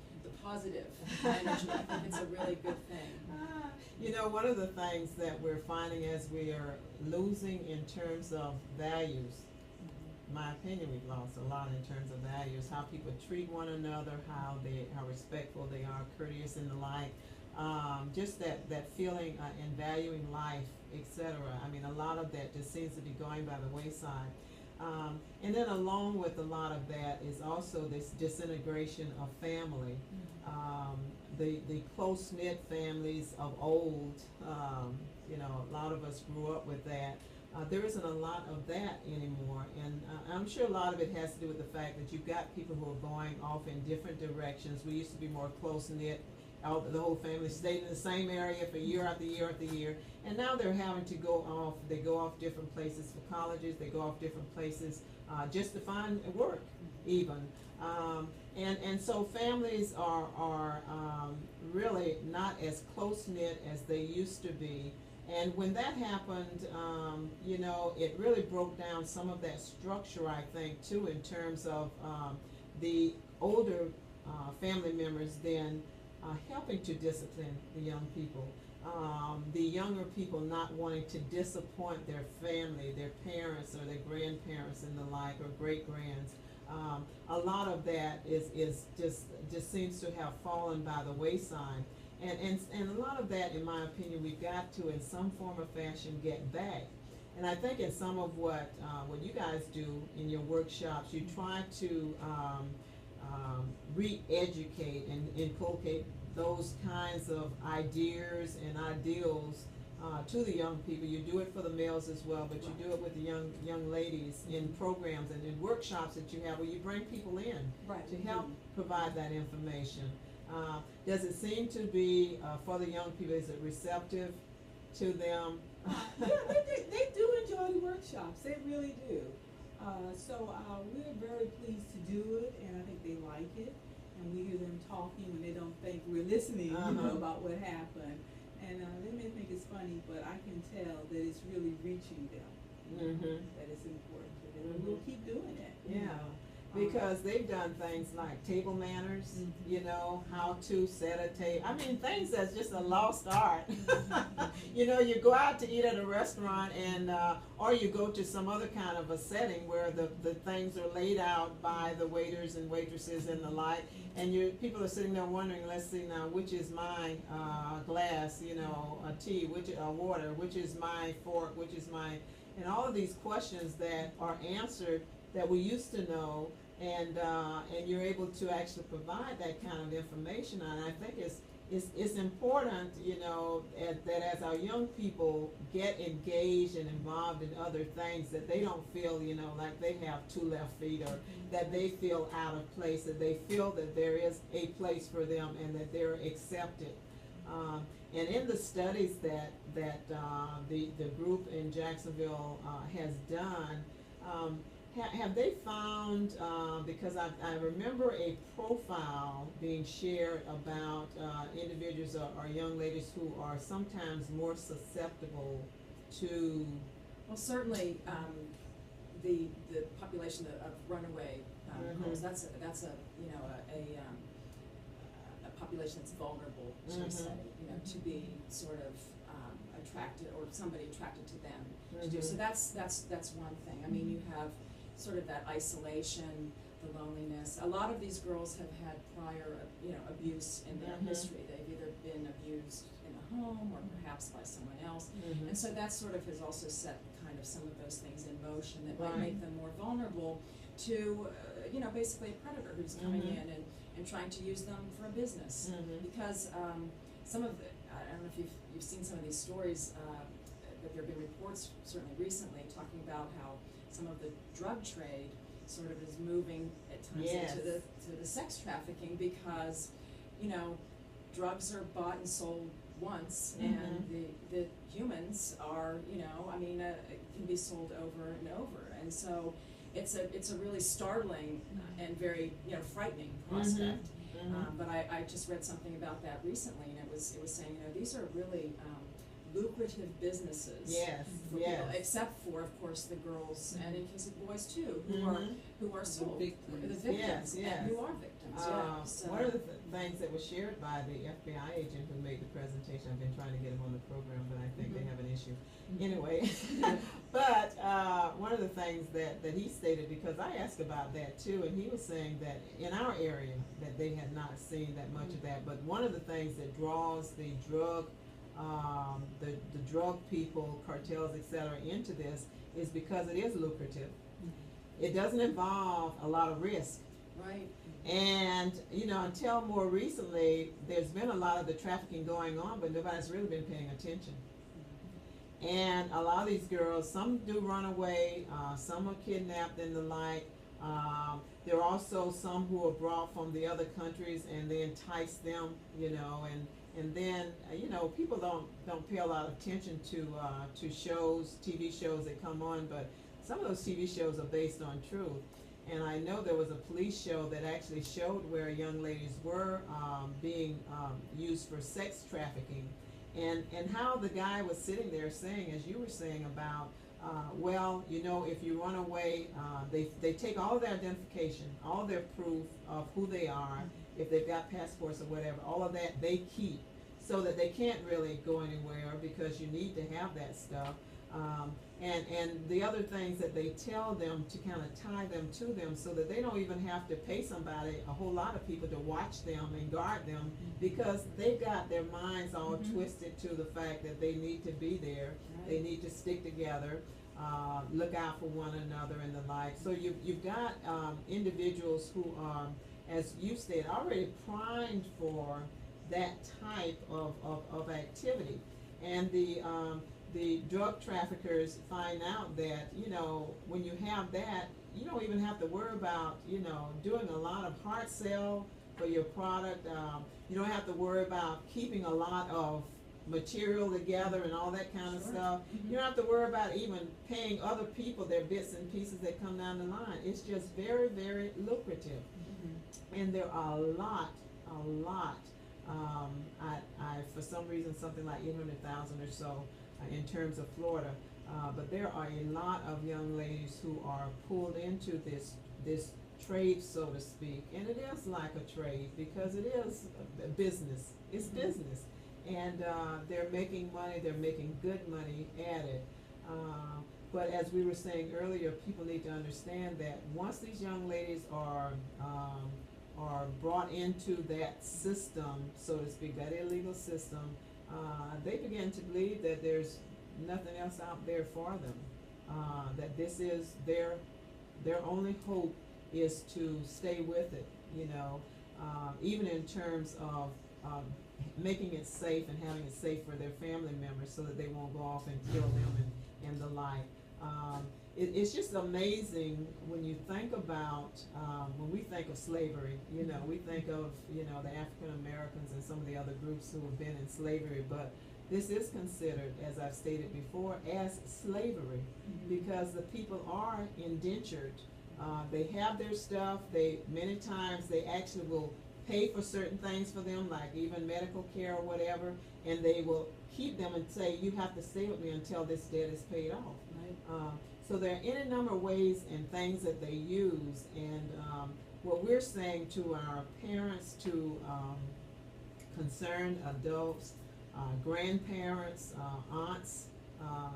positive energy. I think it's a really good thing. One of the things that we're finding as we are losing in terms of values, in my opinion, we've lost a lot in terms of values, how people treat one another, how respectful they are, courteous and the like. Just that feeling in valuing life, etc. I mean, a lot of that just seems to be going by the wayside. And then along with a lot of that is also this disintegration of family. The close-knit families of old, a lot of us grew up with that. There isn't a lot of that anymore, and I'm sure a lot of it has to do with the fact that you've got people who are going off in different directions. We used to be more close-knit. The whole family stayed in the same area for year after year after year, and now they're having to go off. They go off different places for colleges. They go off different places just to find work, even. And so families are really not as close-knit as they used to be. And when that happened, it really broke down some of that structure, I think, too, in terms of the older family members then helping to discipline the young people. The younger people not wanting to disappoint their family, their parents or their grandparents and the like, or great-grands. a lot of that is just seems to have fallen by the wayside. And a lot of that, in my opinion, we've got to, in some form or fashion, get back. And I think in some of what you guys do in your workshops, you try to re-educate and inculcate those kinds of ideas and ideals to the young people. You do it for the males as well, but you do it with the young ladies in programs and in workshops that you have where you bring people in to help provide that information. Does it seem to be, for the young people, is it receptive to them? Yeah, they do enjoy the workshops. They really do. So we're very pleased to do it, and I think they like it. And we hear them talking when they don't think we're listening, you know, about what happened. And they may think it's funny, but I can tell that it's really reaching them. That it's important to them. And we'll keep doing it. Yeah. Because they've done things like table manners, you know, how to set a table. I mean, things that's just a lost art. You know, you go out to eat at a restaurant and, or you go to some other kind of a setting where the things are laid out by the waiters and waitresses and the like, and people are sitting there wondering, let's see now, which is my glass, you know, a tea, which water, which is my fork, which is my, and all of these questions that are answered that we used to know. And you're able to actually provide that kind of information, and I think it's important, you know, that as our young people get engaged and involved in other things, that they don't feel, you know, like they have two left feet, or that they feel out of place, that they feel that there is a place for them and that they're accepted. And in the studies that the group in Jacksonville has done, have they found, because I remember a profile being shared about individuals or young ladies who are sometimes more susceptible to... Well, certainly the population of runaway girls, that's a you know a population that's vulnerable, should we say, you know, to be sort of attracted, or somebody attracted to them to do. So that's one thing. I mean, you have sort of that isolation, the loneliness. A lot of these girls have had prior, you know, abuse in their history. They've either been abused in a home or perhaps by someone else. And so that sort of has also set kind of some of those things in motion that might make them more vulnerable to, you know, basically a predator who's coming in and trying to use them for a business. Because some of the, I don't know if you've seen some of these stories, but there have been reports certainly recently talking about how some of the drug trade sort of is moving at times into the sex trafficking, because, you know, drugs are bought and sold once, and the humans are, you know, I mean, can be sold over and over, and so it's a really startling and very, you know, frightening prospect. But I just read something about that recently, and it was saying, you know, these are really lucrative businesses for people, except for, of course, the girls, and in case of boys too, who are sold, the victims, and who are victims. So one of the things that was shared by the FBI agent who made the presentation, I've been trying to get him on the program, but I think they have an issue. Anyway, but one of the things that he stated, because I asked about that too, and he was saying that in our area that they had not seen that much of that, but one of the things that draws the drug people, cartels, etc., into this is because it is lucrative. It doesn't involve a lot of risk. Right. And, you know, until more recently, there's been a lot of the trafficking going on, but nobody's really been paying attention. And a lot of these girls, some do run away, some are kidnapped and the like. There are also some who are brought from the other countries and they entice them, you know, and then, you know, people don't pay a lot of attention to shows, TV shows that come on, but some of those TV shows are based on truth. And I know there was a police show that actually showed where young ladies were being used for sex trafficking, and how the guy was sitting there saying, as you were saying about, well, you know, if you run away, they take all their identification, all their proof of who they are, if they've got passports or whatever, all of that they keep, so that they can't really go anywhere because you need to have that stuff. And the other things that they tell them to kind of tie them to them so that they don't even have to pay somebody, a whole lot of people, to watch them and guard them, because they've got their minds all twisted to the fact that they need to be there, they need to stick together, look out for one another and the like. So you've got individuals who are, as you said, already primed for that type of activity. And the drug traffickers find out that, you know, when you have that, you don't even have to worry about, you know, doing a lot of hard sell for your product. You don't have to worry about keeping a lot of material together and all that kind of stuff. You don't have to worry about even paying other people their bits and pieces that come down the line. It's just very, very lucrative. And there are a lot. I for some reason, something like 800,000 or so in terms of Florida. But there are a lot of young ladies who are pulled into this trade, so to speak. And it is like a trade because it is a business. It's business. And they're making money, they're making good money at it. But as we were saying earlier, people need to understand that once these young ladies are brought into that system, so to speak, that illegal system, they begin to believe that there's nothing else out there for them. That this is their only hope is to stay with it, you know, even in terms of making it safe and having it safe for their family members so that they won't go off and kill them and the like. It's just amazing when you think about, when we think of slavery, you know, we think of, you know, the African Americans and some of the other groups who have been in slavery, but this is considered, as I've stated before, as slavery because the people are indentured. They have their stuff. Many times they actually will pay for certain things for them, like even medical care or whatever, and they will keep them and say, you have to stay with me until this debt is paid off. Right. So there are any number of ways and things that they use, and what we're saying to our parents, to concerned adults, grandparents, aunts,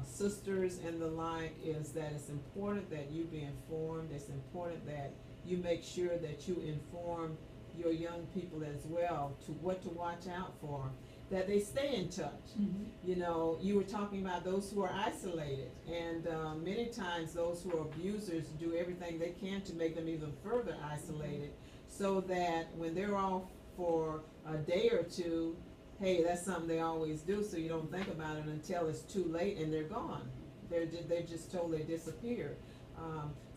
sisters, and the like, is that it's important that you be informed. It's important that you make sure that you inform your young people as well to what to watch out for, that they stay in touch. You know, you were talking about those who are isolated, and many times those who are abusers do everything they can to make them even further isolated, so that when they're off for a day or two, hey, that's something they always do, so you don't think about it until it's too late and they're gone. They're just totally disappeared.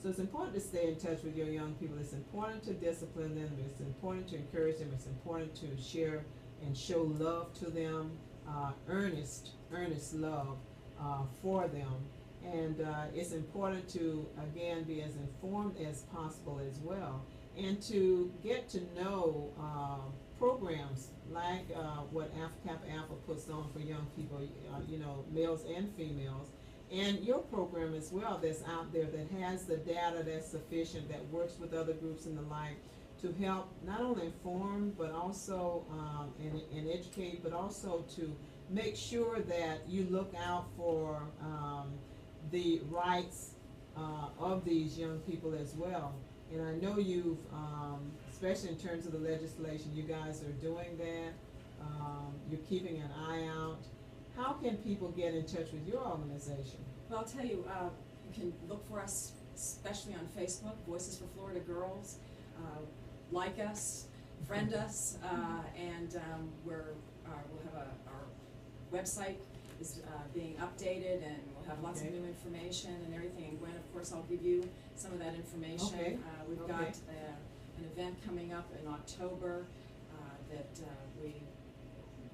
So it's important to stay in touch with your young people. It's important to discipline them. It's important to encourage them. It's important to share and show love to them, earnest love for them. And it's important to, again, be as informed as possible as well, and to get to know programs like what Kappa Alpha puts on for young people, you know, males and females, and your program as well that's out there that has the data that's sufficient, that works with other groups and the like, to help not only inform but also and educate, but also to make sure that you look out for the rights of these young people as well. And I know you've, especially in terms of the legislation, you guys are doing that. You're keeping an eye out. How can people get in touch with your organization? Well, I'll tell you, you can look for us, especially on Facebook, Voices for Florida Girls. Like us, friend us, and we'll have our website is being updated, and we'll have lots of new information and everything. And Gwen, of course, I'll give you some of that information. We've got an event coming up in October that we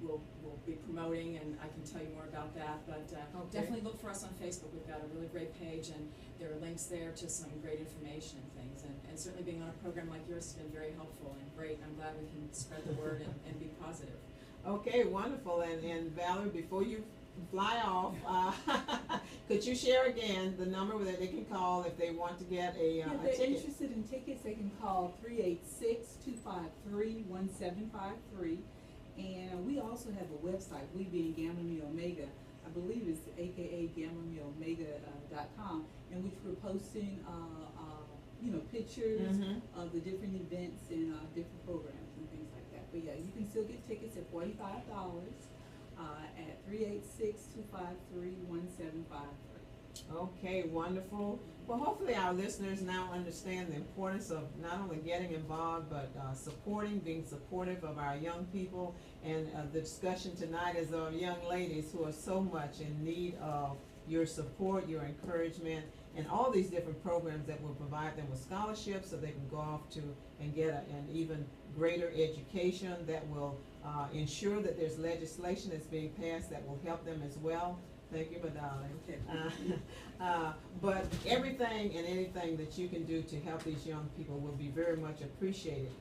will be promoting, and I can tell you more about that. But definitely look for us on Facebook. We've got a really great page, and there are links there to some great information and things. And certainly being on a program like yours has been very helpful and great. I'm glad we can spread the word and be positive. Okay, wonderful. And Valerie, before you fly off, could you share again the number that they can call if they want to get a if they're ticket? interested in tickets, they can call 386-253-1753. And we also have a website, we being Gamma Mu Omega. I believe it's AKA GammaMiOmega.com, in which we're posting, pictures of the different events and different programs and things like that. But yeah, you can still get tickets at $45 at 386-253-1753. Okay, wonderful. Well, hopefully our listeners now understand the importance of not only getting involved, but supporting, being supportive of our young people. And the discussion tonight is of young ladies who are so much in need of your support, your encouragement, and all these different programs that will provide them with scholarships so they can go off to and get an even greater education that will ensure that there's legislation that's being passed that will help them as well. Thank you, my darling. Okay. But everything and anything that you can do to help these young people will be very much appreciated.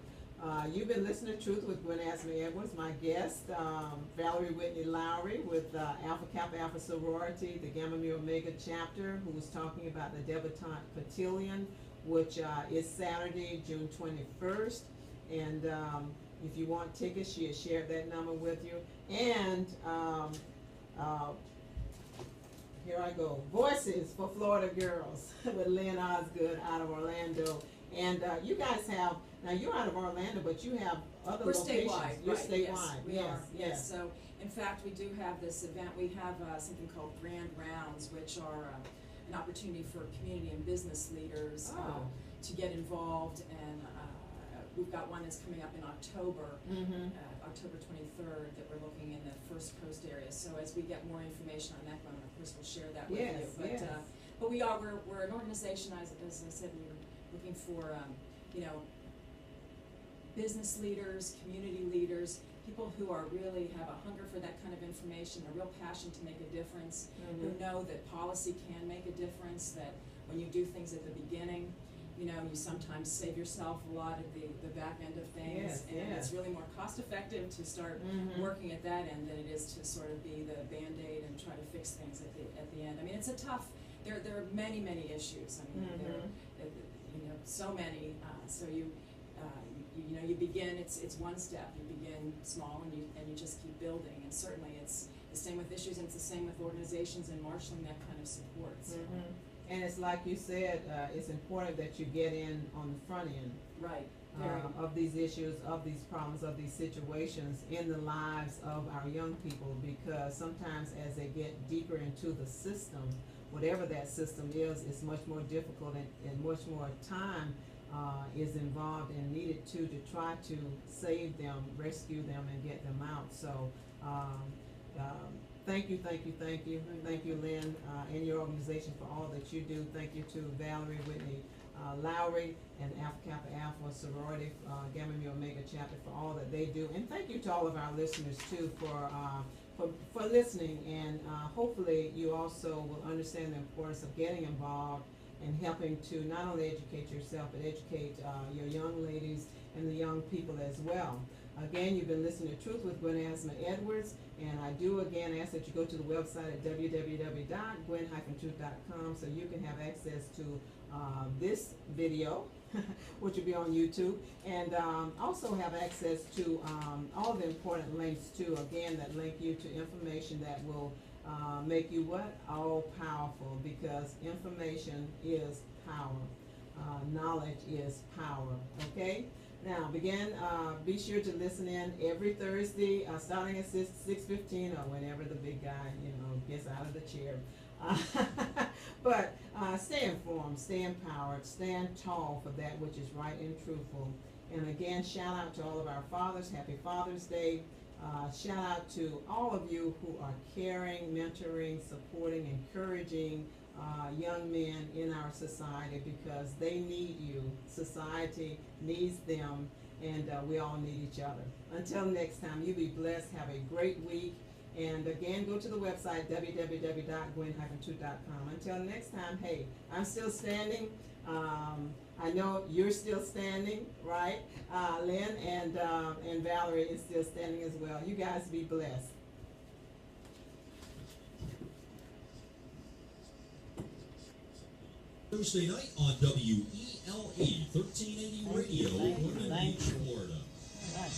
You've been listening to Truth with Gwen Azama-Edwards. My guest, Valerie Whitney-Lowery with Alpha Kappa Alpha Sorority, the Gamma Mu Omega chapter, who was talking about the debutante cotillion, which is Saturday, June 21st. And if you want tickets, she has shared that number with you. And here I go. Voices for Florida Girls with Lynn Osgood out of Orlando. And you guys have, now you're out of Orlando, but you have other locations. Statewide. You're Right, statewide. Yes, we are. Yes. So, in fact, we do have this event. We have something called Grand Rounds, which are an opportunity for community and business leaders to get involved. And we've got one that's coming up in October, October 23rd, that we're looking in the First Coast area. So as we get more information on that one, of course, we'll share that with you. But we're an organization, as I said, we're looking for business leaders, community leaders, people who are really have a hunger for that kind of information, a real passion to make a difference, who know that policy can make a difference, that when you do things at the beginning, you sometimes save yourself a lot at the back end of things, and it's really more cost effective to start working at that end than it is to sort of be the Band-Aid and try to fix things at the end. I mean, it's a tough, there are many issues. I mean, there are, so many, so you begin, it's one step, you begin small and you just keep building, and certainly it's the same with issues, and it's the same with organizations and marshaling that kind of support. So. And it's like you said, it's important that you get in on the front end. Right. Of these issues, of these problems, of these situations in the lives of our young people, because sometimes as they get deeper into the system, whatever that system is, it's much more difficult and much more time is involved and needed to try to save them, rescue them, and get them out. So thank you, Lynn, and your organization for all that you do. Thank you to Valerie Whitney-Lowery and Alpha Kappa Alpha Sorority, Gamma Mu Omega chapter for all that they do. And thank you to all of our listeners too for listening, and hopefully you also will understand the importance of getting involved and helping to not only educate yourself, but educate your young ladies and the young people as well. Again, you've been listening to Truth with Gwen Azama-Edwards, and I do again ask that you go to the website at www.gwen-truth.com so you can have access to this video, which will be on YouTube, and also have access to all the important links too, again, that link you to information that will make you what? All powerful, because information is power. Knowledge is power, okay? Now, be sure to listen in every Thursday, starting at 6:15 or whenever the big guy, gets out of the chair. But stay informed, stay empowered, stand tall for that which is right and truthful. And again, shout out to all of our fathers. Happy Father's Day. Shout out to all of you who are caring, mentoring, supporting, encouraging young men in our society, because they need you. Society needs them, and we all need each other. Until next time, you be blessed. Have a great week. And again, go to the website, www.gwen-truth.com. Until next time, hey, I'm still standing. I know you're still standing, right? Lynn and Valerie is still standing as well. You guys be blessed. Thursday night on WELE 1380 Radio, Florida. All right.